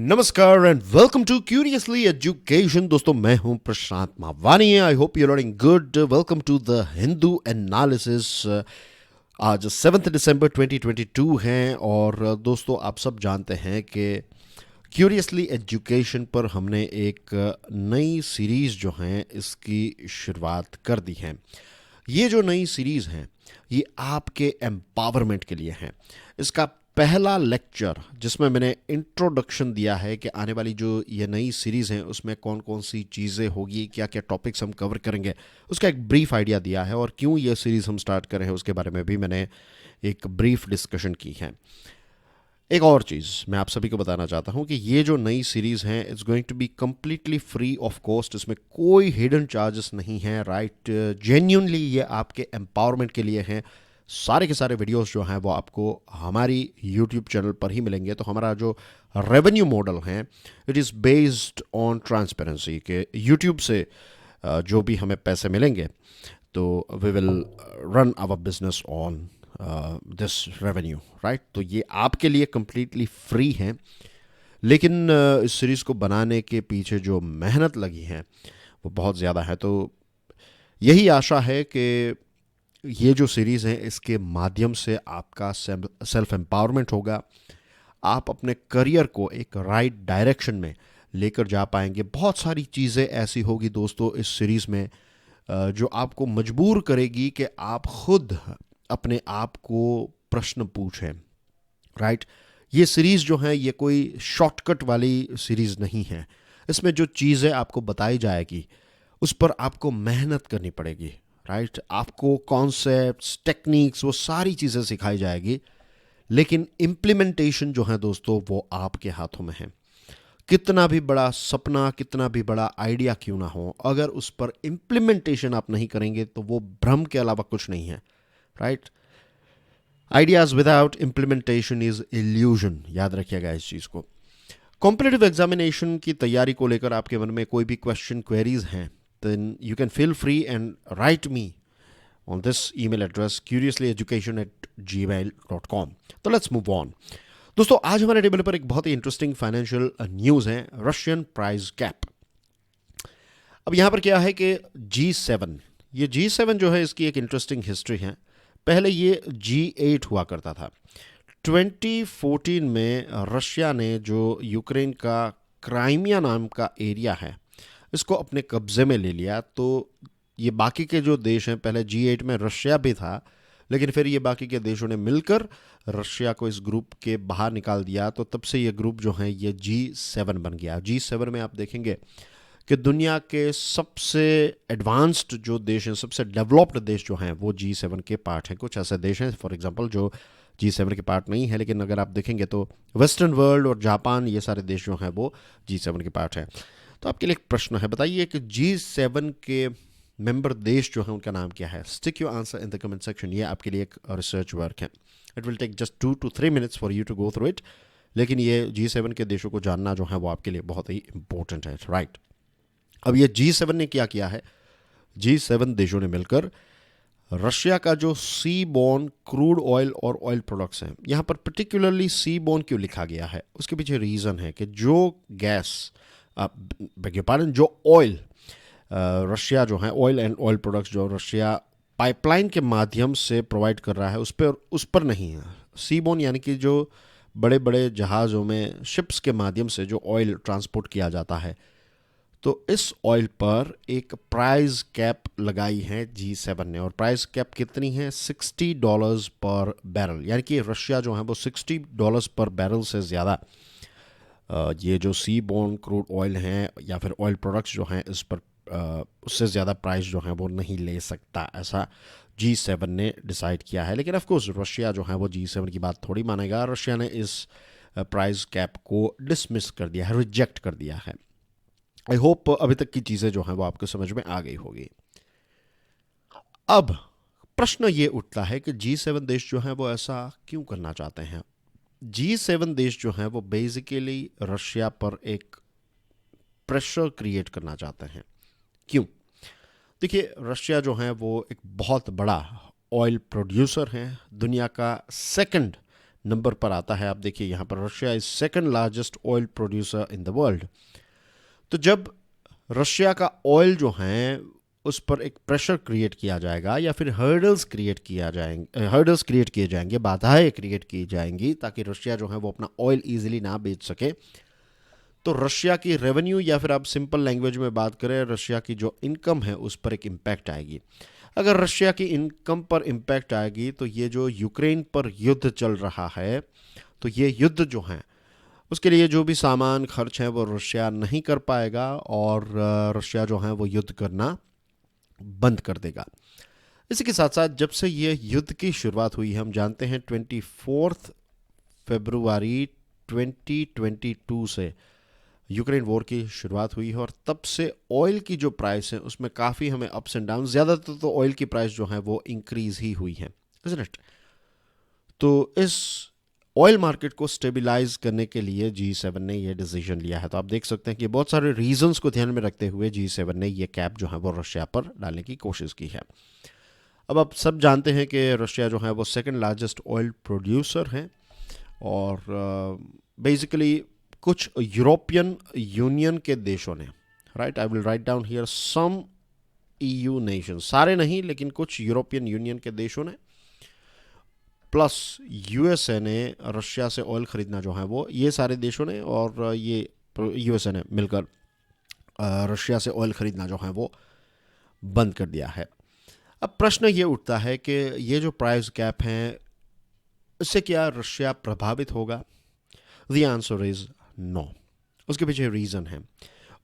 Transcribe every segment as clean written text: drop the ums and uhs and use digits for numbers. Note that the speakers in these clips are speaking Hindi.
नमस्कार and welcome to curiously education. दोस्तों, मैं हूं Prashant Mavani. I hope you are doing good. Welcome to the Hindu analysis. आज 7 दिसंबर 2022 हैं और दोस्तों आप सब जानते हैं कि क्यूरियसली एजुकेशन पर हमने एक नई सीरीज़ जो है इसकी शुरुआत कर दी है। ये जो नई सीरीज़ हैं ये आपके एम्पावरमेंट के लिए हैं। इसका पहला लेक्चर जिसमें मैंने इंट्रोडक्शन दिया है कि आने वाली जो ये नई सीरीज़ है उसमें कौन कौन सी चीज़ें होगी, क्या क्या टॉपिक्स हम कवर करेंगे, उसका एक ब्रीफ आइडिया दिया है। और क्यों ये सीरीज़ हम स्टार्ट करें हैं उसके बारे में भी मैंने एक ब्रीफ डिस्कशन की है। एक और चीज़ मैं आप सभी को बताना चाहता हूँ कि ये जो नई सीरीज़ है it's going to be completely free of cost. इसमें कोई हिडन चार्जेस नहीं है। राइट, जेन्यूनली ये आपके एम्पावरमेंट के लिए हैं। सारे के सारे वीडियोस जो हैं वो आपको हमारी यूट्यूब चैनल पर ही मिलेंगे। तो हमारा जो रेवेन्यू मॉडल है it is based on transparency के यूट्यूब से जो भी हमें पैसे मिलेंगे तो we will run our business on this revenue. Right, तो ये आपके लिए कम्प्लीटली फ्री है। लेकिन इस सीरीज़ को बनाने के पीछे जो मेहनत लगी है वो बहुत ज़्यादा है। तो यही आशा है कि ये जो सीरीज़ है इसके माध्यम से आपका सेल्फ एम्पावरमेंट होगा। आप अपने करियर को एक राइट डायरेक्शन में लेकर जा पाएंगे। बहुत सारी चीज़ें ऐसी होगी दोस्तों इस सीरीज़ में जो आपको मजबूर करेगी कि आप खुद अपने आप को प्रश्न पूछें। राइट, ये सीरीज़ जो है ये कोई शॉर्टकट वाली सीरीज़ नहीं है। इसमें जो चीज़ें आपको बताई जाएगी उस पर आपको मेहनत करनी पड़ेगी। राइट, आपको कॉन्सेप्ट्स, टेक्निक्स, वो सारी चीज़ें सिखाई जाएगी। लेकिन इम्प्लीमेंटेशन जो है दोस्तों वो आपके हाथों में है। कितना भी बड़ा सपना, कितना भी बड़ा आइडिया क्यों ना हो, अगर उस पर इम्प्लीमेंटेशन आप नहीं करेंगे तो वो भ्रम के अलावा कुछ नहीं है। Right, ideas without implementation is illusion. याद रखिएगा इस चीज़ को। कॉम्पिटिटिव एग्जामिनेशन की तैयारी को लेकर आपके मन में कोई भी क्वेश्चन, क्वेरीज हैं, then you can feel free and write me on this email address curiouslyeducation@gmail.com। तो लेट्स मूव ऑन। दोस्तों, आज हमारे टेबल पर एक बहुत ही इंटरेस्टिंग फाइनेंशियल न्यूज़ है, रशियन प्राइस कैप। अब यहाँ पर क्या है कि G7, ये G7 जो है इसकी एक इंटरेस्टिंग हिस्ट्री है। पहले ये G8 हुआ करता था। 2014 में रशिया ने जो यूक्रेन का क्राइमिया नाम का एरिया है इसको अपने कब्जे में ले लिया। तो ये बाकी के जो देश हैं, पहले G8 में रशिया भी था लेकिन फिर ये बाकी के देशों ने मिलकर रशिया को इस ग्रुप के बाहर निकाल दिया। तो तब से ये ग्रुप जो है ये G7 बन गया। G7 में आप देखेंगे कि दुनिया के सबसे एडवांस्ड जो देश हैं, सबसे डेवलप्ड देश जो हैं वो G7 के पार्ट हैं। कुछ ऐसे देश हैं फॉर एग्जांपल जो G7 के पार्ट नहीं है, लेकिन अगर आप देखेंगे तो वेस्टर्न वर्ल्ड और जापान, ये सारे देश जो हैं वो G7 के पार्ट हैं। तो आपके लिए एक प्रश्न है, बताइए कि G7 के मेंबर देश जो हैं उनका नाम क्या है। Stick your answer in the comment section. ये आपके लिए एक रिसर्च वर्क है। It will take just 2 to 3 minutes for you to go through it. लेकिन ये G7 के देशों को जानना जो है वो आपके लिए बहुत ही इंपॉर्टेंट है। राइट, अब ये G7 ने क्या किया है, G7 देशों ने मिलकर रशिया का जो सी बोर्न क्रूड ऑयल और ऑयल प्रोडक्ट्स हैं, यहाँ पर पर्टिकुलरली सी बोर्न क्यों लिखा गया है उसके पीछे रीज़न है कि जो गैस, जो ऑयल रशिया जो है, ऑयल एंड ऑयल प्रोडक्ट्स जो रशिया पाइपलाइन के माध्यम से प्रोवाइड कर रहा है उस पर नहीं है। सीबोन यानी कि जो बड़े बड़े जहाज़ों में शिप्स के माध्यम से जो ऑयल ट्रांसपोर्ट किया जाता है, तो इस ऑयल पर एक प्राइस कैप लगाई है G7 ने। और प्राइस कैप कितनी है, $60 पर बैरल। यानी कि रशिया जो है वो $60 पर बैरल से ज़्यादा ये जो सी बोर्न क्रूड ऑयल हैं या फिर ऑयल प्रोडक्ट्स जो हैं इस पर उससे ज़्यादा प्राइस जो है वो नहीं ले सकता, ऐसा G7 ने डिसाइड किया है। लेकिन ऑफ कोर्स रशिया जो है वो G7 की बात थोड़ी मानेगा। रशिया ने इस प्राइस कैप को डिसमिस कर दिया है, रिजेक्ट कर दिया है। आई होप अभी तक की चीज़ें जो हैं वो आपको समझ में आ गई होगी। अब प्रश्न ये उठता है कि G7 देश जो हैं वो ऐसा क्यों करना चाहते हैं। G7 देश जो हैं वो बेसिकली रशिया पर एक प्रेशर क्रिएट करना चाहते हैं। क्यों? देखिए, रशिया जो है वो एक बहुत बड़ा ऑयल प्रोड्यूसर है, दुनिया का सेकंड नंबर पर आता है। आप देखिए यहाँ पर Russia is second largest oil producer in the world. तो जब रशिया का ऑयल जो है उस पर एक प्रेशर क्रिएट किया जाएगा या फिर हर्डल्स क्रिएट किए जाएंगे, बाधाएं क्रिएट की जाएंगी ताकि रशिया जो है वो अपना ऑयल ईजिली ना बेच सके, तो रशिया की रेवेन्यू या फिर आप सिंपल लैंग्वेज में बात करें रशिया की जो इनकम है उस पर एक इम्पैक्ट आएगी। अगर रशिया की इनकम पर इम्पैक्ट आएगी तो ये जो यूक्रेन पर युद्ध चल रहा है, तो ये युद्ध जो है उसके लिए जो भी सामान खर्च है वो रशिया नहीं कर पाएगा और रशिया जो है वो युद्ध करना बंद कर देगा। इसी के साथ साथ जब से ये युद्ध की शुरुआत हुई है, हम जानते हैं 24 फरवरी 2022 से यूक्रेन वॉर की शुरुआत हुई है और तब से ऑयल की जो प्राइस है उसमें काफ़ी हमें अप्स एंड डाउन, ज़्यादातर तो ऑयल की प्राइस जो है वो इंक्रीज ही हुई है, इज़न्ट इट। तो इस ऑयल मार्केट को स्टेबलाइज करने के लिए G7 ने ये डिसीजन लिया है। तो आप देख सकते हैं कि बहुत सारे रीजंस को ध्यान में रखते हुए G7 ने ये कैप जो है वो रशिया पर डालने की कोशिश की है। अब आप सब जानते हैं कि रशिया जो है वो सेकंड लार्जेस्ट ऑयल प्रोड्यूसर है और बेसिकली कुछ यूरोपियन यूनियन के देशों ने, right, I will write down here some EU nation, सारे नहीं लेकिन कुछ यूरोपियन यूनियन के देशों ने प्लस USA ने रशिया से ऑयल ख़रीदना जो है वो, ये सारे देशों ने और ये USA ने मिलकर रशिया से ऑयल ख़रीदना जो है वो बंद कर दिया है। अब प्रश्न ये उठता है कि ये जो प्राइस कैप हैं इससे क्या रशिया प्रभावित होगा? The answer is no. उसके पीछे रीज़न है।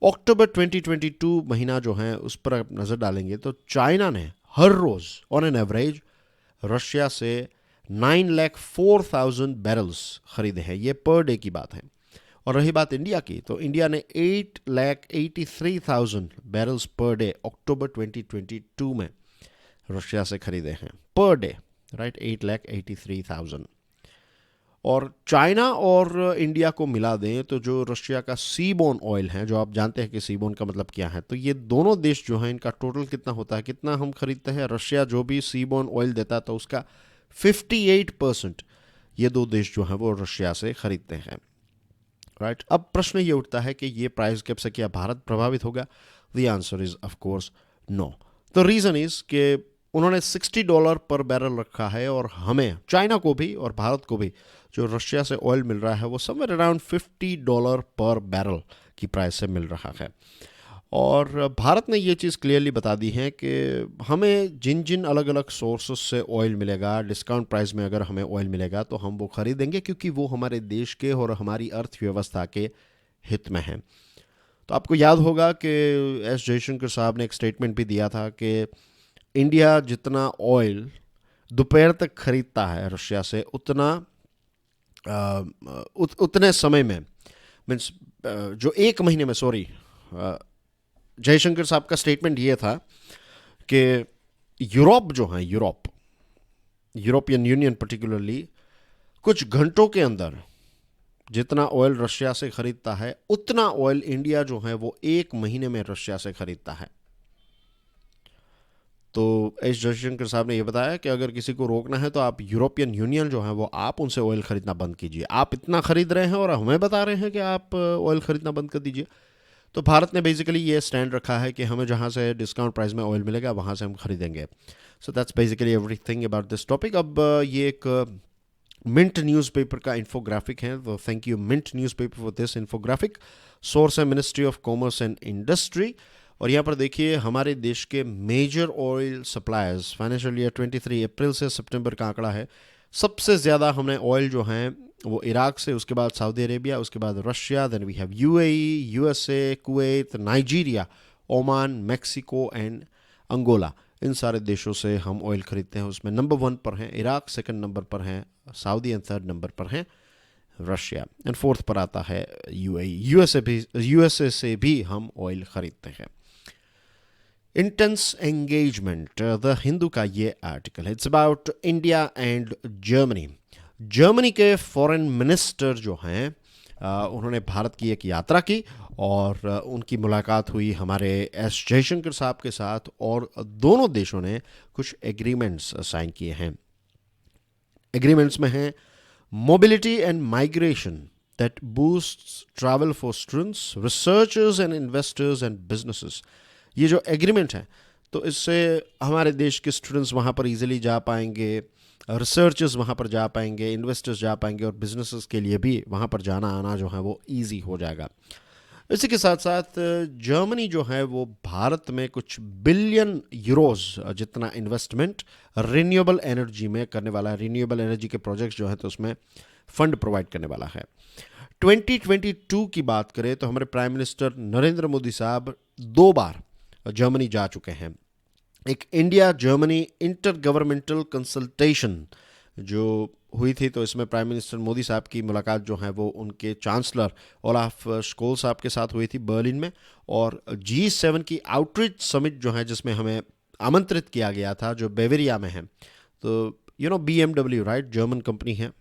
अक्टूबर 2022 महीना जो है उस पर आप नज़र डालेंगे तो चाइना ने हर रोज़ ऑन एन एवरेज रशिया से 9,04,000 बैरल्स खरीदे हैं। ये पर डे की बात है। और रही बात इंडिया की, तो इंडिया ने 8,83,000 बैरल्स पर डे अक्टूबर 2022 में रशिया से खरीदे हैं पर डे, राइट, 8,83,000। और चाइना और इंडिया को मिला दें तो जो रशिया का सीबोन ऑयल है, जो आप जानते हैं कि सीबोन का मतलब क्या है, तो ये दोनों देश जो हैं इनका टोटल कितना होता है, कितना हम खरीदते हैं? रशिया जो भी सीबोन ऑयल देता है तो उसका 58% ये दो देश जो हैं वो रशिया से खरीदते हैं, राइट। अब प्रश्न ये उठता है कि ये प्राइस कैप से क्या भारत प्रभावित होगा? The answer is of course no. तो रीज़न इज कि उन्होंने $60 पर बैरल रखा है और हमें, चाइना को भी और भारत को भी, जो रशिया से ऑयल मिल रहा है वो समवेयर अराउंड $50 पर बैरल की प्राइस से मिल रहा है। और भारत ने ये चीज़ क्लियरली बता दी है कि हमें जिन जिन अलग अलग सोर्सेस से ऑयल मिलेगा, डिस्काउंट प्राइस में अगर हमें ऑयल मिलेगा तो हम वो खरीदेंगे क्योंकि वो हमारे देश के और हमारी अर्थव्यवस्था के हित में है। तो आपको याद होगा कि एस जयशंकर साहब ने एक स्टेटमेंट भी दिया था कि इंडिया जितना ऑयल दोपहर तक खरीदता है रशिया से उतने समय में, मीन्स जो एक महीने में, सॉरी, जयशंकर साहब का स्टेटमेंट ये था कि यूरोप जो है, यूरोपियन यूनियन पर्टिकुलरली, कुछ घंटों के अंदर जितना ऑयल रशिया से खरीदता है उतना ऑयल इंडिया जो है वो एक महीने में रशिया से खरीदता है। तो एस जयशंकर साहब ने ये बताया कि अगर किसी को रोकना है तो आप यूरोपियन यूनियन जो है वो, आप उनसे ऑयल खरीदना बंद कीजिए। आप इतना खरीद रहे हैं और हमें बता रहे हैं कि आप ऑयल खरीदना बंद कर दीजिए। तो भारत ने बेसिकली ये स्टैंड रखा है कि हमें जहाँ से डिस्काउंट प्राइस में ऑयल मिलेगा वहाँ से हम खरीदेंगे। So that's basically everything about this topic. अब ये एक मिंट न्यूज़पेपर का इन्फोग्राफिक है, तो thank you Mint newspaper for this infographic. Source है ministry of commerce and industry. और यहाँ पर देखिए हमारे देश के major oil suppliers, financial year 23 अप्रैल से सितंबर का आंकड़ा है। सबसे ज़्यादा हमने ऑयल जो हैं वो इराक से, उसके बाद सऊदी अरेबिया, उसके बाद Russia, then we have UAE, USA, Kuwait, Nigeria, Oman, Mexico and Angola. इन सारे देशों से हम ऑयल खरीदते हैं। उसमें नंबर 1 पर हैं इराक, सेकंड नंबर पर हैं सऊदी एंड थर्ड नंबर पर हैं रशिया एंड फोर्थ पर आता है UAE। USA से भी हम ऑयल खरीदते हैं। इंटेंस एंगेजमेंट, द हिंदू का ये आर्टिकल है। It's about India and Germany. Germany के फॉरेन मिनिस्टर जो हैं उन्होंने भारत की एक यात्रा की और उनकी मुलाकात हुई हमारे एस जयशंकर साहब के साथ और दोनों देशों ने कुछ एग्रीमेंट्स साइन किए हैं। एग्रीमेंट्स में हैं mobility and migration that boosts travel for students, researchers and investors and businesses. ये जो एग्रीमेंट है तो इससे हमारे देश के स्टूडेंट्स वहाँ पर इजीली जा पाएंगे, रिसर्चर्स वहाँ पर जा पाएंगे, इन्वेस्टर्स जा पाएंगे और बिजनेसेस के लिए भी वहाँ पर जाना आना जो है वो ईजी हो जाएगा. इसी के साथ साथ जर्मनी जो है वो भारत में कुछ बिलियन यूरोज जितना इन्वेस्टमेंट रिन्यूएबल एनर्जी में करने वाला है. रिन्यूएबल एनर्जी के प्रोजेक्ट्स जो है तो उसमें फंड प्रोवाइड करने वाला है. 2022 की बात करें तो हमारे प्राइम मिनिस्टर नरेंद्र मोदी साहब 2 बार जर्मनी जा चुके हैं. एक India Germany inter governmental consultation जो हुई थी तो इसमें प्राइम मिनिस्टर मोदी साहब की मुलाकात जो है वो उनके चांसलर ओलाफ स्कोल साहब के साथ हुई थी बर्लिन में. और G7 की आउटरीच समिट जो है जिसमें हमें आमंत्रित किया गया था जो बेवेरिया में है. तो BMW राइट, जर्मन कंपनी है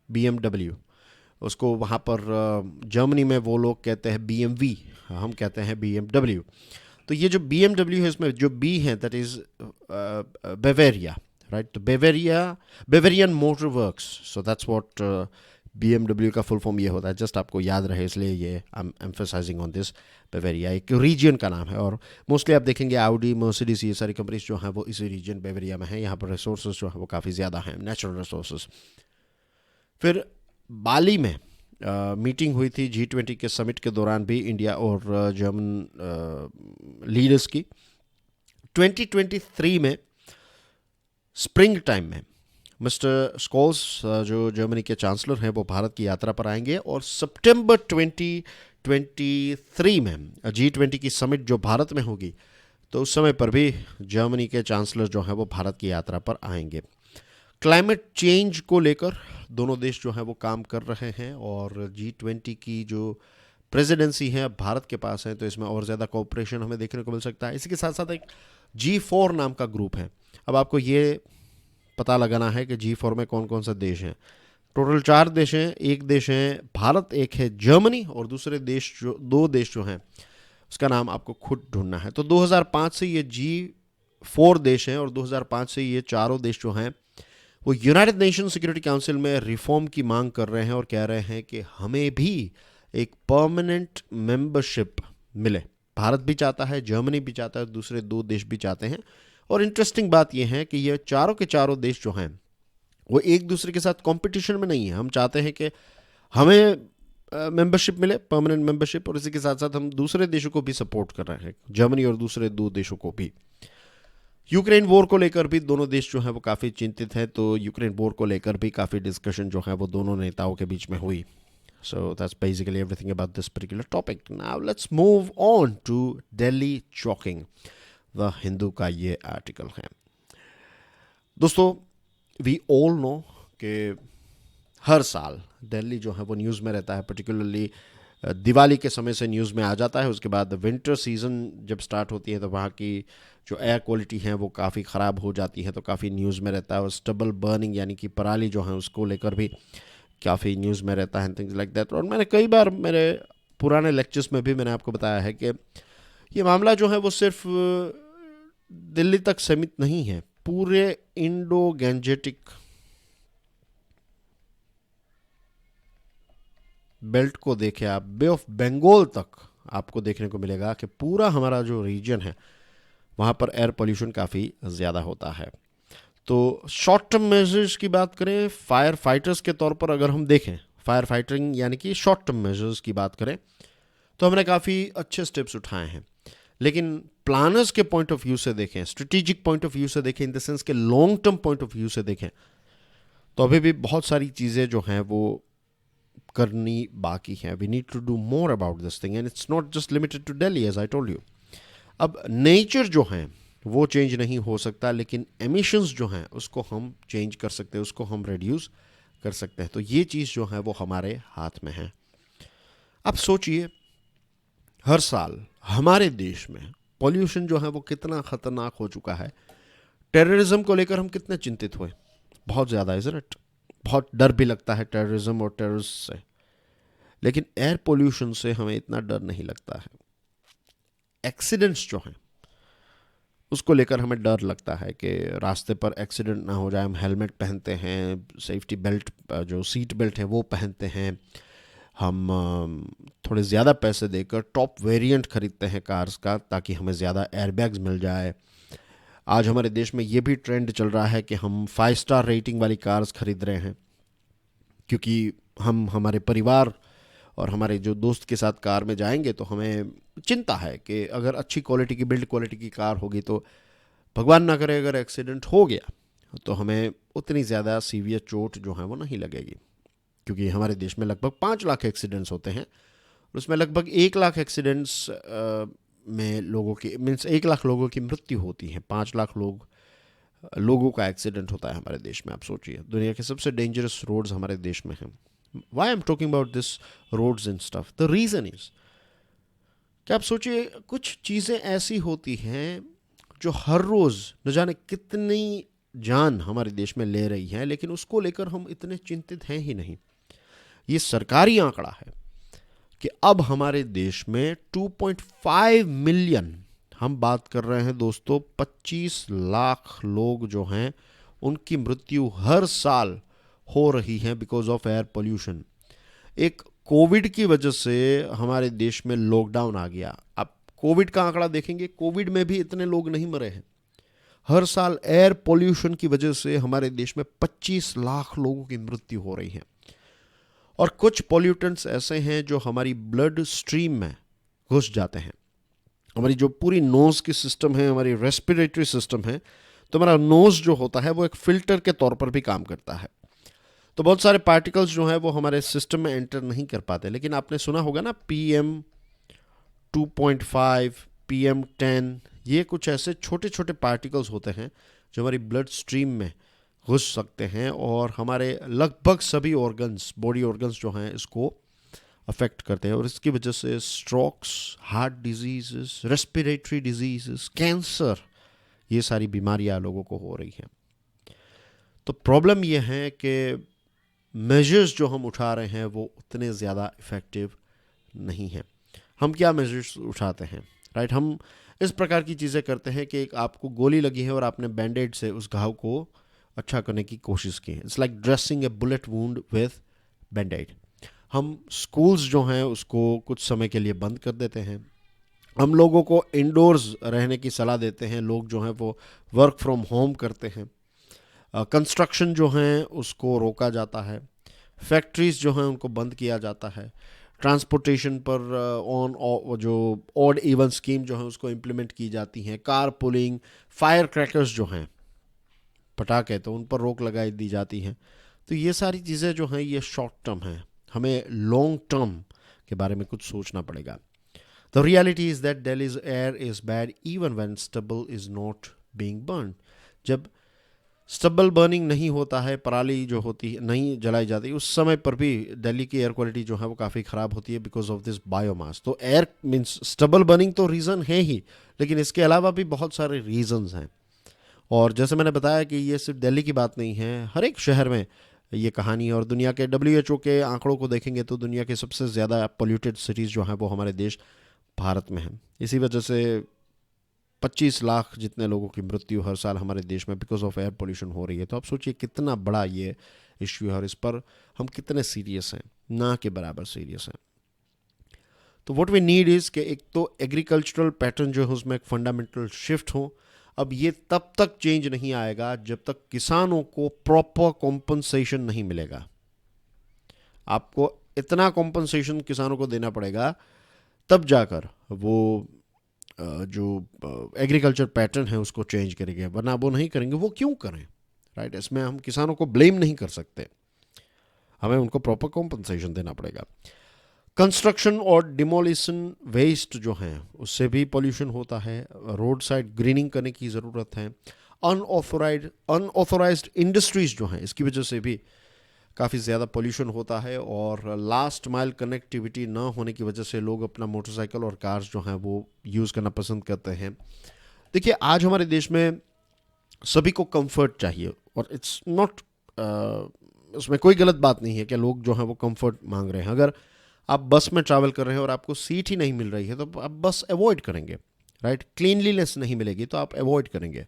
BMW. उसको वहाँ पर जर्मनी में वो लोग कहते हैं BMW, हम कहते हैं BMW. तो ये जो BMW है इसमें जो B है दैट इज बेवेरिया राइट. तो Bavarian motor works, so that's what BMW का फुल फॉर्म ये होता है. जस्ट आपको याद रहे इसलिए ये I am emphasising on this. Bavaria एक रीजन का नाम है और मोस्टली आप देखेंगे Audi, Mercedes ये सारी कंपनीज जो हैं वो इसी रीजन बेवेरिया में हैं. यहाँ पर रिसोर्सेज जो है वो काफ़ी ज़्यादा हैं, नेचुरल रिसोर्सेज. फिर बाली में मीटिंग हुई थी G20 के समिट के दौरान भी इंडिया और जर्मन लीडर्स की. 2023 में स्प्रिंग टाइम में मिस्टर स्कोल्स जो जर्मनी के चांसलर हैं वो भारत की यात्रा पर आएंगे और सितंबर 2023 में G20 की समिट जो भारत में होगी तो उस समय पर भी जर्मनी के चांसलर जो हैं वो भारत की यात्रा पर आएंगे. क्लाइमेट चेंज को लेकर दोनों देश जो हैं वो काम कर रहे हैं और G20 की जो प्रेसिडेंसी है भारत के पास है तो इसमें और ज़्यादा कोऑपरेशन हमें देखने को मिल सकता है. इसी के साथ साथ एक G4 नाम का ग्रुप है. अब आपको ये पता लगाना है कि G4 में कौन कौन सा देश हैं. टोटल 4 देश हैं. एक देश है भारत, एक है जर्मनी और दूसरे देश जो 2 देश जो हैं उसका नाम आपको खुद ढूंढना है. तो 2005 से ये G4 देश हैं और 2005 से ये चारों देश जो हैं वो यूनाइटेड नेशन सिक्योरिटी काउंसिल में रिफॉर्म की मांग कर रहे हैं और कह रहे हैं कि हमें भी एक परमानेंट मेंबरशिप मिले. भारत भी चाहता है, जर्मनी भी चाहता है, दूसरे 2 देश भी चाहते हैं. और इंटरेस्टिंग बात यह है कि ये चारों के चारों देश जो हैं वो एक दूसरे के साथ कंपटीशन में नहीं है. हम चाहते हैं कि हमें मेंबरशिप मिले, परमानेंट मेंबरशिप, और इसी के साथ साथ हम दूसरे देशों को भी सपोर्ट कर रहे हैं, जर्मनी और दूसरे 2 देशों को भी. यूक्रेन वॉर को लेकर भी दोनों देश जो हैं वो काफ़ी चिंतित हैं. तो यूक्रेन वॉर को लेकर भी काफ़ी डिस्कशन जो है वो दोनों नेताओं के बीच में हुई. So that's basically everything about this particular topic. Now let's move on to Delhi choking. The Hindu का ये आर्टिकल है. दोस्तों we all know कि हर साल दिल्ली जो है वो न्यूज़ में रहता है. पर्टिकुलरली दिवाली के समय से न्यूज़ में आ जाता है. उसके बाद विंटर सीज़न जब स्टार्ट होती है तो वहाँ की जो एयर क्वालिटी है वो काफ़ी ख़राब हो जाती है तो काफ़ी न्यूज़ में रहता है. और स्टबल बर्निंग यानी कि पराली जो है उसको लेकर भी काफ़ी न्यूज़ में रहता है, थिंग्स लाइक दैट. और मैंने कई बार मेरे पुराने लेक्चर्स में भी मैंने आपको बताया है कि ये मामला जो है वो सिर्फ दिल्ली तक सीमित नहीं है. पूरे इंडो गैंजेटिक बेल्ट को देखे आप, बे ऑफ बंगाल तक आपको देखने को मिलेगा कि पूरा हमारा जो रीजन है वहाँ पर एयर पोल्यूशन काफ़ी ज़्यादा होता है. तो शॉर्ट टर्म मेजर्स की बात करें, फायर फाइटर्स के तौर पर अगर हम देखें, फायर फाइटिंग यानी कि शॉर्ट टर्म मेजर्स की बात करें तो हमने काफ़ी अच्छे स्टेप्स उठाए हैं. लेकिन प्लानर्स के पॉइंट ऑफ व्यू से देखें, स्ट्रेटेजिक पॉइंट ऑफ व्यू से देखें, इन द सेंस के long term point of view से देखें तो अभी भी बहुत सारी चीज़ें जो हैं वो करनी बाकी हैं. We need to do more about this thing and it's not just limited to Delhi as I told you. अब नेचर जो हैं वो चेंज नहीं हो सकता, लेकिन एमिशंस जो हैं उसको हम चेंज कर सकते हैं, उसको हम रिड्यूस कर सकते हैं. तो ये चीज़ जो है वो हमारे हाथ में है. अब सोचिए हर साल हमारे देश में पॉल्यूशन जो है वो कितना ख़तरनाक हो चुका है. टेररिज्म को लेकर हम कितने चिंतित हुए, बहुत ज़्यादा, इज़ इट. बहुत डर भी लगता है टेररिज्म और टेररिस्ट से. लेकिन एयर पोल्यूशन से हमें इतना डर नहीं लगता है. एक्सीडेंट्स जो हैं उसको लेकर हमें डर लगता है कि रास्ते पर एक्सीडेंट ना हो जाए। हम हेलमेट पहनते हैं, सेफ्टी बेल्ट जो सीट बेल्ट है वो पहनते हैं। हम थोड़े ज़्यादा पैसे देकर टॉप वेरिएंट खरीदते हैं कार्स का, ताकि हमें ज़्यादा एयरबैग्स मिल जाए। आज हमारे देश में ये भी ट्रेंड चल रहा है कि हम 5 स्टार रेटिंग वाली कार्स खरीद रहे हैं, क्योंकि हम हमारे परिवार और हमारे जो दोस्त के साथ कार में जाएंगे तो हमें चिंता है कि अगर अच्छी क्वालिटी की, बिल्ड क्वालिटी की कार होगी तो भगवान ना करे अगर एक्सीडेंट हो गया तो हमें उतनी ज़्यादा सीवियर चोट जो है वो नहीं लगेगी। क्योंकि हमारे देश में लगभग 5 लाख एक्सीडेंट्स होते हैं, और उसमें लगभग 1 लाख एक्सीडेंट्स में लोगों की, मीन्स 1 लाख लोगों की मृत्यु होती है। 5 लाख लोगों का एक्सीडेंट होता है हमारे देश में। आप सोचिए, दुनिया के सबसे डेंजरस रोड्स हमारे देश में हैं। Why I am talking about this roads and stuff, the reason is कि आप सोचिए, कुछ चीज़ें ऐसी होती हैं जो हर रोज़ न जाने कितनी जान हमारे देश में ले रही है, लेकिन उसको लेकर हम इतने चिंतित हैं ही नहीं। ये सरकारी आंकड़ा है कि अब हमारे देश में 2.5 मिलियन, हम बात कर रहे हैं दोस्तों 25 लाख लोग जो हैं उनकी मृत्यु हर साल हो रही है बिकॉज ऑफ एयर पोल्यूशन। एक कोविड की वजह से हमारे देश में लॉकडाउन आ गया। आप कोविड का आंकड़ा देखेंगे, कोविड में भी इतने लोग नहीं मरे हैं। हर साल एयर पोल्यूशन की वजह से हमारे देश में 25 लाख लोगों की मृत्यु हो रही है। और कुछ पॉल्यूटेंट्स ऐसे हैं जो हमारी ब्लड स्ट्रीम में घुस जाते हैं। हमारी जो पूरी नोज़ की सिस्टम है, हमारी रेस्पिरेटरी सिस्टम है, तो हमारा नोज़ जो होता है वो एक फ़िल्टर के तौर पर भी काम करता है। तो बहुत सारे पार्टिकल्स जो हैं वो हमारे सिस्टम में एंटर नहीं कर पाते। लेकिन आपने सुना होगा ना PM2.5, PM10, ये कुछ ऐसे छोटे छोटे पार्टिकल्स होते हैं जो हमारी ब्लड स्ट्रीम में घुस सकते हैं और हमारे लगभग सभी ऑर्गन्स, बॉडी ऑर्गन्स जो हैं इसको अफेक्ट करते हैं। और इसकी वजह से strokes, heart disease, respiratory disease, cancer, ये सारी बीमारियां लोगों को हो रही हैं। तो प्रॉब्लम ये है कि मेजर्स जो हम उठा रहे हैं वो उतने ज़्यादा इफ़ेक्टिव नहीं हैं। हम क्या मेजर्स उठाते हैं, राइट? हम इस प्रकार की चीज़ें करते हैं कि एक आपको गोली लगी है और आपने बैंडेड से उस घाव को अच्छा करने की कोशिश की है। It's like dressing a bullet wound with band aid. हम स्कूल्स जो हैं उसको कुछ समय के लिए बंद कर देते हैं। हम लोगों को इंडोर्स रहने की सलाह देते हैं। लोग जो हैं वो वर्क फ्रॉम होम करते हैं। कंस्ट्रक्शन जो हैं उसको रोका जाता है। फैक्ट्रीज़ जो हैं उनको बंद किया जाता है। ट्रांसपोर्टेशन पर जो ऑड इवन स्कीम जो है उसको इम्प्लीमेंट की जाती हैं। कार पुलिंग, फायर क्रैकर्स जो हैं, पटाखे, तो उन पर रोक लगाई दी जाती है। तो ये सारी चीज़ें जो हैं ये शॉर्ट टर्म हैं। हमें लॉन्ग टर्म के बारे में कुछ सोचना पड़ेगा। The reality is that Delhi's air is bad even when stubble is not being burn. जब स्टबल बर्निंग नहीं होता है, पराली जो होती है नहीं जलाई जाती, उस समय पर भी दिल्ली की एयर क्वालिटी जो है वो काफ़ी ख़राब होती है बिकॉज ऑफ दिस बायोमास। तो एयर मीन्स स्टबल बर्निंग तो रीज़न है ही, लेकिन इसके अलावा भी बहुत सारे रीज़न्स हैं। और जैसे मैंने बताया कि ये सिर्फ दिल्ली की बात नहीं है, हर एक शहर में ये कहानी है। और दुनिया के WHO के आंकड़ों को देखेंगे तो दुनिया के सबसे ज़्यादा पोल्यूटेड सिटीज़ जो हैं वो हमारे देश भारत में हैं। इसी वजह से 25 लाख जितने लोगों की मृत्यु हर साल हमारे देश में बिकॉज ऑफ एयर पोल्यूशन हो रही है। तो आप सोचिए कितना बड़ा ये इश्यू है और इस पर हम कितने सीरियस हैं, ना के बराबर सीरियस हैं। तो व्हाट वी नीड इज़ कि एक तो एग्रीकल्चरल पैटर्न जो है उसमें एक फंडामेंटल शिफ्ट हो। अब ये तब तक चेंज नहीं आएगा जब तक किसानों को प्रॉपर कॉम्पनसेशन नहीं मिलेगा। आपको इतना कॉम्पनसेशन किसानों को देना पड़ेगा, तब जाकर वो जो एग्रीकल्चर पैटर्न है उसको चेंज करेंगे, वरना वो नहीं करेंगे। वो क्यों करें, राइट? इसमें हम किसानों को ब्लेम नहीं कर सकते, हमें उनको प्रॉपर कॉम्पनसेशन देना पड़ेगा। कंस्ट्रक्शन और डिमोलिशन वेस्ट जो हैं उससे भी पोल्यूशन होता है। रोड साइड ग्रीनिंग करने की ज़रूरत है। अनऑथोराइज्ड इंडस्ट्रीज़ जो हैं इसकी वजह से भी काफ़ी ज़्यादा पोल्यूशन होता है। और लास्ट माइल कनेक्टिविटी ना होने की वजह से लोग अपना मोटरसाइकिल और कार्स जो हैं वो यूज़ करना पसंद करते हैं। देखिए, आज हमारे देश में सभी को कंफर्ट चाहिए और इट्स नॉट, उसमें कोई गलत बात नहीं है कि लोग जो हैं वो कंफर्ट मांग रहे हैं। अगर आप बस में ट्रैवल कर रहे हैं और आपको सीट ही नहीं मिल रही है तो आप बस अवॉइड करेंगे, राइट, क्लीनलीनेस नहीं मिलेगी तो आप अवॉइड करेंगे।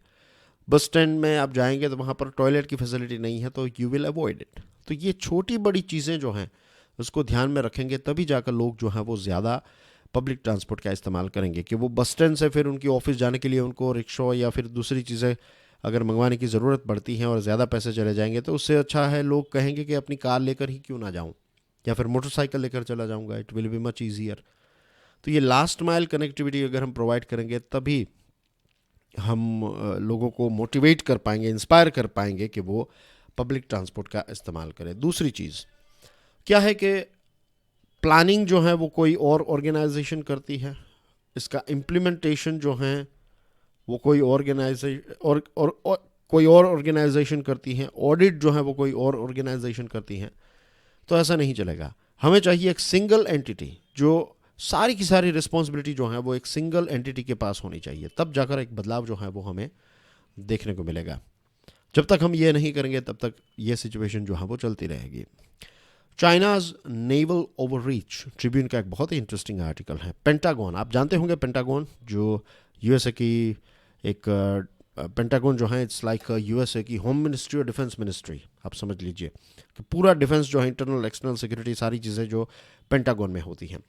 बस स्टैंड में आप जाएंगे तो वहाँ पर टॉयलेट की फैसिलिटी नहीं है तो यू विल अवॉइड इट। तो ये छोटी बड़ी चीज़ें जो हैं उसको ध्यान में रखेंगे तभी जाकर लोग जो हैं वो ज़्यादा पब्लिक ट्रांसपोर्ट का इस्तेमाल करेंगे। कि वो बस स्टैंड से फिर उनकी ऑफिस जाने के लिए उनको रिक्शा या फिर दूसरी चीज़ें अगर मंगवाने की ज़रूरत पड़ती हैं और ज़्यादा पैसे चले जाएंगे तो उससे अच्छा है लोग कहेंगे कि अपनी कार लेकर ही क्यों ना जाऊँ या फिर मोटरसाइकिल लेकर चला जाऊँगा, it will be much easier. तो ये लास्ट माइल कनेक्टिविटी अगर हम प्रोवाइड करेंगे तभी हम लोगों को मोटिवेट कर पाएंगे, इंस्पायर कर पाएंगे कि वो पब्लिक ट्रांसपोर्ट का इस्तेमाल करें। दूसरी चीज़ क्या है कि प्लानिंग जो है वो कोई और ऑर्गेनाइजेशन करती है, इसका इम्प्लीमेंटेशन जो है वो कोई ऑर्गेनाइजेशन और कोई और ऑर्गेनाइजेशन करती हैं, ऑडिट जो है वो कोई और ऑर्गेनाइजेशन करती हैं। तो ऐसा नहीं चलेगा। हमें चाहिए एक सिंगल एंटिटी जो सारी की सारी रिस्पॉन्सिबिलिटी जो है वो एक सिंगल एंटिटी के पास होनी चाहिए, तब जाकर एक बदलाव जो है वो हमें देखने को मिलेगा। जब तक हम ये नहीं करेंगे तब तक ये सिचुएशन जो है वो चलती रहेगी। चाइनाज नेवल ओवररीच, ट्रिब्यून का एक बहुत ही इंटरेस्टिंग आर्टिकल है। पेंटागन, आप जानते होंगे पेंटागन जो यूएसए की एक पेंटागन जो है इट्स लाइक यूएसए की होम मिनिस्ट्री और डिफेंस मिनिस्ट्री, आप समझ लीजिए कि पूरा डिफेंस जो है, इंटरनल एक्सटर्नल सिक्योरिटी, सारी चीज़ें जो पेंटागन में होती हैं।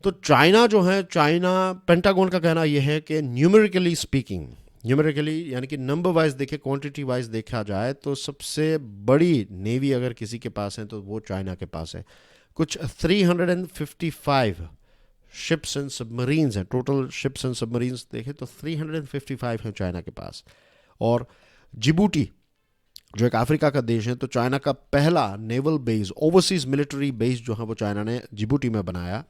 तो चाइना जो है, चाइना पेंटागन का कहना यह है कि न्यूमेरिकली स्पीकिंग, न्यूमेरिकली यानी कि नंबर वाइज देखे, क्वांटिटी वाइज देखा जाए तो सबसे बड़ी नेवी अगर किसी के पास है तो वो चाइना के पास है। कुछ 355 शिप्स एंड सबमरीन्स हैं, टोटल शिप्स एंड सबमरीन्स देखें तो 355 हैं चाइना के पास। और जिबूटी जो एक अफ्रीका का देश है, तो चाइना का पहला naval base, overseas military base जो है वो चाइना ने जिबूटी में बनाया।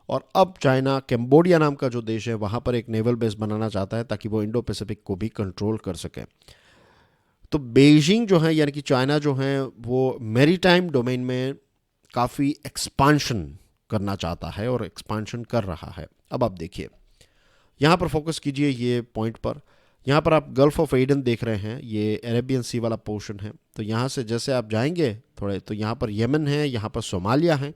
और अब चाइना कैम्बोडिया नाम का जो देश है वहाँ पर एक नेवल बेस बनाना चाहता है ताकि वो इंडो पैसिफिक को भी कंट्रोल कर सके। तो बीजिंग जो है यानी कि चाइना जो है वो मैरीटाइम डोमेन में काफ़ी एक्सपांशन करना चाहता है और एक्सपांशन कर रहा है। अब आप देखिए, यहाँ पर फोकस कीजिए ये पॉइंट पर। यहाँ पर आप गल्फ ऑफ एडन देख रहे हैं, ये अरेबियन सी वाला पोर्शन है। तो यहाँ से जैसे आप जाएंगे थोड़े तो यहाँ पर यमन है, यहाँ पर सोमालिया है,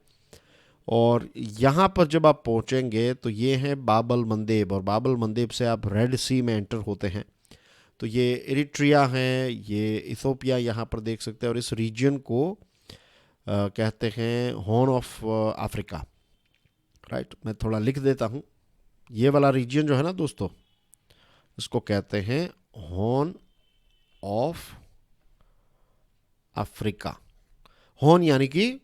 और यहाँ पर जब आप पहुँचेंगे तो ये है बाबल मंदेब, और बाबल मंदेब से आप रेड सी में एंटर होते हैं तो ये इरिट्रिया है, ये इथोपिया यहाँ पर देख सकते हैं। और इस रीजन को कहते हैं हॉर्न ऑफ अफ्रीका, राइट। मैं थोड़ा लिख देता हूँ, ये वाला रीजन जो है ना दोस्तों, इसको कहते हैं हॉर्न ऑफ अफ्रीका। हॉर्न यानी कि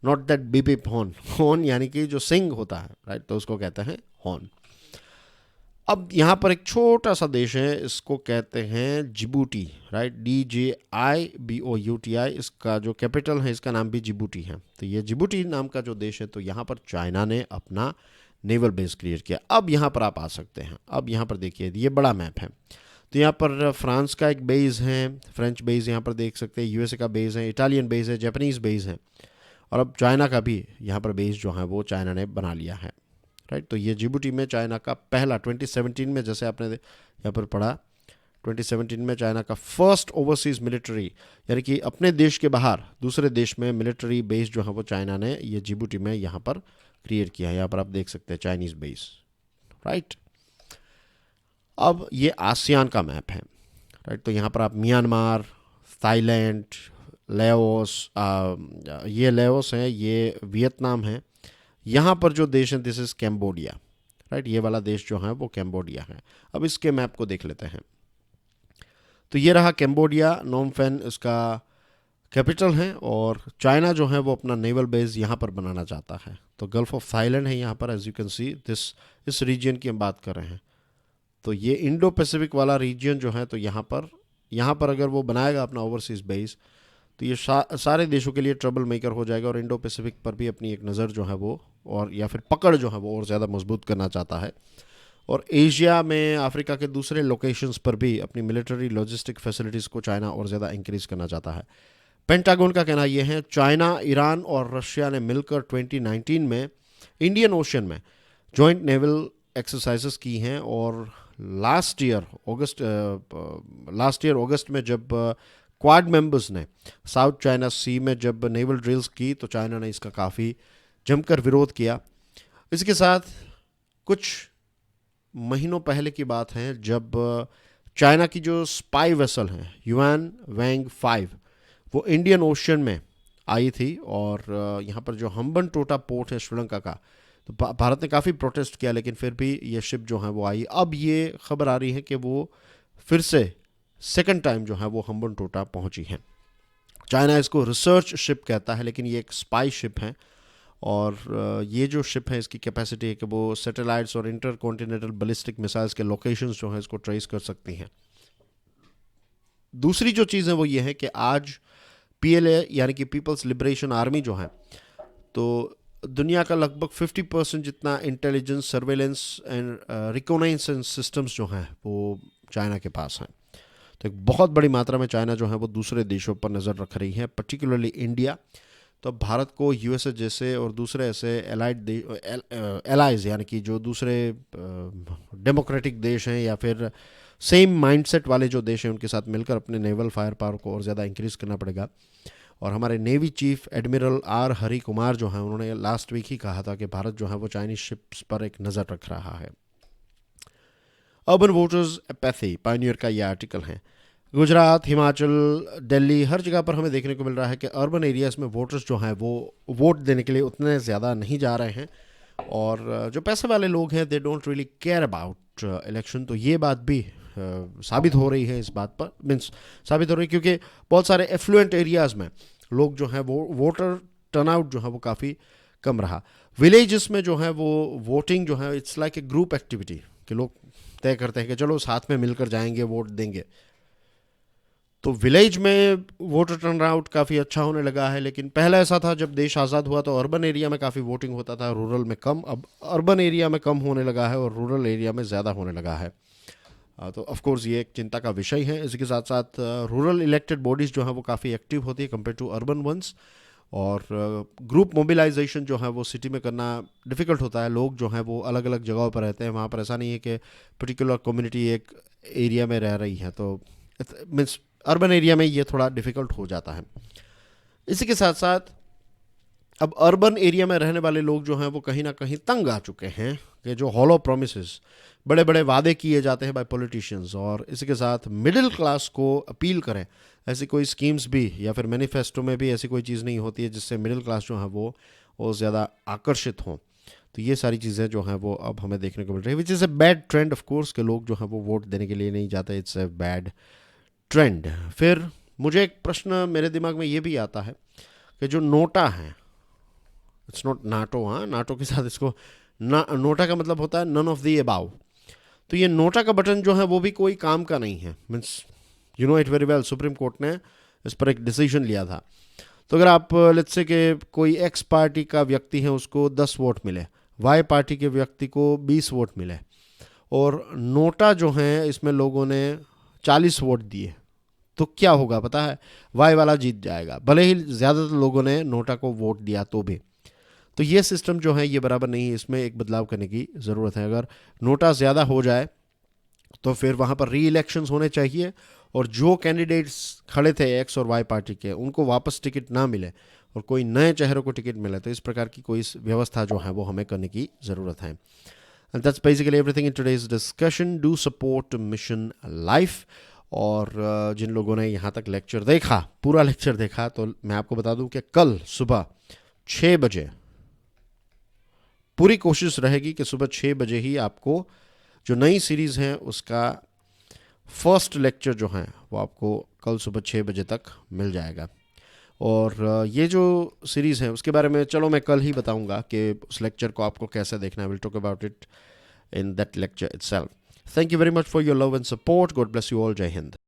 not that BB horn, horn यानी कि जो सिंग होता है, राइट, तो उसको कहते हैं हॉर्न। अब यहाँ पर एक छोटा सा देश है, इसको कहते हैं जिबूटी, राइट, DJIBOUTI। इसका जो कैपिटल है, इसका नाम भी जिबूटी है। तो ये जिबूटी नाम का जो देश है, तो यहाँ पर चाइना ने अपना नेवल बेस क्रिएट किया। अब यहाँ पर आप आ सकते हैं। अब यहाँ पर देखिए, ये बड़ा मैप है। तो यहाँ पर फ्रांस का एक बेस है, फ्रेंच बेस यहाँ पर देख सकते हैं, यूएसए का बेस है, इटालियन बेस है, जापानीज़ बेस है, और अब चाइना का भी यहाँ पर बेस जो है वो चाइना ने बना लिया है, राइट। तो ये जिबूटी में चाइना का पहला 2017 में, जैसे आपने यहाँ पर पढ़ा, 2017 में चाइना का फर्स्ट ओवरसीज मिलिट्री यानी कि अपने देश के बाहर दूसरे देश में मिलिट्री बेस जो है वो चाइना ने ये जिबूटी में यहाँ पर क्रिएट किया है। यहाँ पर आप देख सकते हैं चाइनीज़ बेस, राइट। अब ये आसियान का मैप है, राइट। तो यहाँ पर आप म्यांमार, थाईलैंड, लाओस, ये लाओस है, ये वियतनाम है। यहाँ पर जो देश है दिस इज़ कैम्बोडिया, राइट। ये वाला देश जो है वो कैम्बोडिया है। अब इसके मैप को देख लेते हैं। तो ये रहा कैम्बोडिया, नोम फेन इसका कैपिटल है, और चाइना जो है वो अपना नेवल बेस यहाँ पर बनाना चाहता है। तो गल्फ ऑफ थाईलैंड है यहाँ पर, as you can see this, इस रीजन की हम बात कर रहे हैं। तो ये इंडो पैसिफिक वाला रीजन जो है, तो यहाँ पर अगर वो बनाएगा अपना ओवरसीज बेस तो ये सारे देशों के लिए ट्रबल मेकर हो जाएगा, और इंडो पैसिफिक पर भी अपनी एक नज़र जो है वो, और या फिर पकड़ जो है वो और ज़्यादा मजबूत करना चाहता है। और एशिया में, अफ्रीका के दूसरे लोकेशंस पर भी अपनी मिलिट्री लॉजिस्टिक फैसिलिटीज़ को चाइना और ज़्यादा इंक्रीज़ करना चाहता है। पेंटागन का कहना यह है, चाइना, ईरान और रशिया ने मिलकर 2019 में इंडियन ओशन में जॉइंट नेवल एक्सरसाइजेस की हैं, और लास्ट ईयर अगस्त में जब क्वाड मेंबर्स ने साउथ चाइना सी में जब नेवल ड्रिल्स की तो चाइना ने इसका काफ़ी जमकर विरोध किया। इसके साथ कुछ महीनों पहले की बात है जब चाइना की जो स्पाई वेसल हैं युआन वैंग 5 वो इंडियन ओशन में आई थी और यहाँ पर जो हम्बन टोटा पोर्ट है श्रीलंका का, तो भारत ने काफ़ी प्रोटेस्ट किया लेकिन फिर भी ये शिप जो है वो आई। अब ये खबर आ रही है कि वो फिर से सेकंड टाइम जो है वो हम्बन टोटा पहुंची है। चाइना इसको रिसर्च शिप कहता है लेकिन ये एक स्पाई शिप है और ये जो शिप है इसकी कैपेसिटी है कि वो सैटेलाइट्स और इंटर कॉन्टिनेंटल बैलिस्टिक मिसाइल्स के लोकेशंस जो हैं इसको ट्रेस कर सकती हैं। दूसरी जो चीज़ है वो ये है कि आज पीएलए यानी कि पीपल्स लिबरेशन आर्मी जो है, तो दुनिया का लगभग 50% जितना इंटेलिजेंस सर्वेलेंस एंड रिकॉग्नाइजेंस सिस्टम्स जो हैं वो चाइना के पास हैं। तो एक बहुत बड़ी मात्रा में चाइना जो है वो दूसरे देशों पर नज़र रख रही है, पर्टिकुलरली इंडिया। तो भारत को यूएसए जैसे और दूसरे ऐसे एलाइज यानी कि जो दूसरे डेमोक्रेटिक देश हैं या फिर सेम माइंडसेट वाले जो देश हैं उनके साथ मिलकर अपने नेवल फायर पावर को और ज़्यादा इंक्रीज़ करना पड़ेगा। और हमारे navy chief admiral R Hari Kumar जो हैं उन्होंने लास्ट वीक ही कहा था कि भारत जो है वो चाइनीज शिप्स पर एक नज़र रख रहा है। अर्बन वोटर्स एपैथी पायनियर का ये आर्टिकल है। गुजरात, हिमाचल, दिल्ली हर जगह पर हमें देखने को मिल रहा है कि अर्बन एरियाज़ में वोटर्स जो हैं वो वोट देने के लिए उतने ज़्यादा नहीं जा रहे हैं और जो पैसे वाले लोग हैं they don't really care about election. तो ये बात भी साबित हो रही है इस बात पर, मीन्स साबित हो रही है क्योंकि बहुत सारे एफ्लुएंट एरियाज़ में लोग जो हैं वो वोटर टर्नआउट जो है वो काफ़ी कम रहा। विलेजेस में जो है वो वोटिंग जो है it's like a group activity कि लोग तय करते हैं कि चलो साथ में मिलकर जाएंगे वोट देंगे। तो विलेज में वोटर टर्नआउट काफ़ी अच्छा होने लगा है, लेकिन पहले ऐसा था जब देश आज़ाद हुआ तो अर्बन एरिया में काफ़ी वोटिंग होता था, रूरल में कम। अब अर्बन एरिया में कम होने लगा है और रूरल एरिया में ज़्यादा होने लगा है। तो ऑफ कोर्स ये एक चिंता का विषय है। इसके साथ साथ रूरल इलेक्टेड बॉडीज़ जो है वो काफ़ी एक्टिव होती है कंपेयर टू अर्बन वंस और ग्रुप मोबिलाइजेशन जो है वो सिटी में करना डिफ़िकल्ट होता है। लोग जो हैं वो अलग अलग जगहों पर रहते हैं, वहाँ पर ऐसा नहीं है कि पर्टिकुलर कम्युनिटी एक एरिया में रह रही है, तो मीन्स अर्बन एरिया में ये थोड़ा डिफ़िकल्ट हो जाता है। इसी के साथ साथ अब अर्बन एरिया में रहने वाले लोग जो हैं वो कहीं ना कहीं तंग आ चुके हैं कि जो हॉलो प्रोमिसेस बड़े बड़े वादे किए जाते हैं बाय पॉलिटिशियंस, और इसी के साथ मिडिल क्लास को अपील करें ऐसी कोई स्कीम्स भी या फिर मैनिफेस्टो में भी ऐसी कोई चीज़ नहीं होती है जिससे मिडिल क्लास जो है वो ज़्यादा आकर्षित हों। तो ये सारी चीज़ें जो हैं वो अब हमें देखने को मिल रही है, which is a bad trend of course के लोग जो हैं वो वोट देने के लिए नहीं जाते। It's a bad trend. फिर मुझे एक प्रश्न मेरे दिमाग में ये भी आता है कि जो नोटा है, इट्स नॉट नाटो, हाँ नाटो के साथ इसको नोटा का मतलब होता है नन ऑफ द अबाव। तो ये नोटा का बटन जो है वो भी कोई काम का नहीं है, means you know it very well. Supreme court ने इस पर एक डिसीजन लिया था। तो अगर आप लेट्स से कि कोई एक्स पार्टी का व्यक्ति है उसको 10 वोट मिले, वाई पार्टी के व्यक्ति को 20 वोट मिले और नोटा जो है इसमें लोगों ने 40 वोट दिए, तो क्या होगा पता है? वाई वाला जीत जाएगा, भले ही ज़्यादातर लोगों ने नोटा को वोट दिया तो भी। तो ये सिस्टम जो है ये बराबर नहीं है, इसमें एक बदलाव करने की ज़रूरत है। अगर नोटा ज़्यादा हो जाए तो फिर वहाँ पर री इलेक्शंस होने चाहिए और जो कैंडिडेट्स खड़े थे एक्स और वाई पार्टी के उनको वापस टिकट ना मिले और कोई नए चेहरों को टिकट मिले, तो इस प्रकार की कोई व्यवस्था जो है वो हमें करने की ज़रूरत है। And that's basically everything in today's discussion. Do support mission life. और जिन लोगों ने यहाँ तक लेक्चर देखा, पूरा लेक्चर देखा, तो मैं आपको बता दूं कि कल सुबह 6 बजे पूरी कोशिश रहेगी कि सुबह 6 बजे ही आपको जो नई सीरीज़ है उसका फर्स्ट लेक्चर जो है वो आपको कल सुबह 6 बजे तक मिल जाएगा। और ये जो सीरीज़ है उसके बारे में चलो मैं कल ही बताऊंगा कि उस लेक्चर को आपको कैसे देखना है। Will talk about it in that lecture itself. Thank you very much for your love and support. God bless you all. Jai Hind.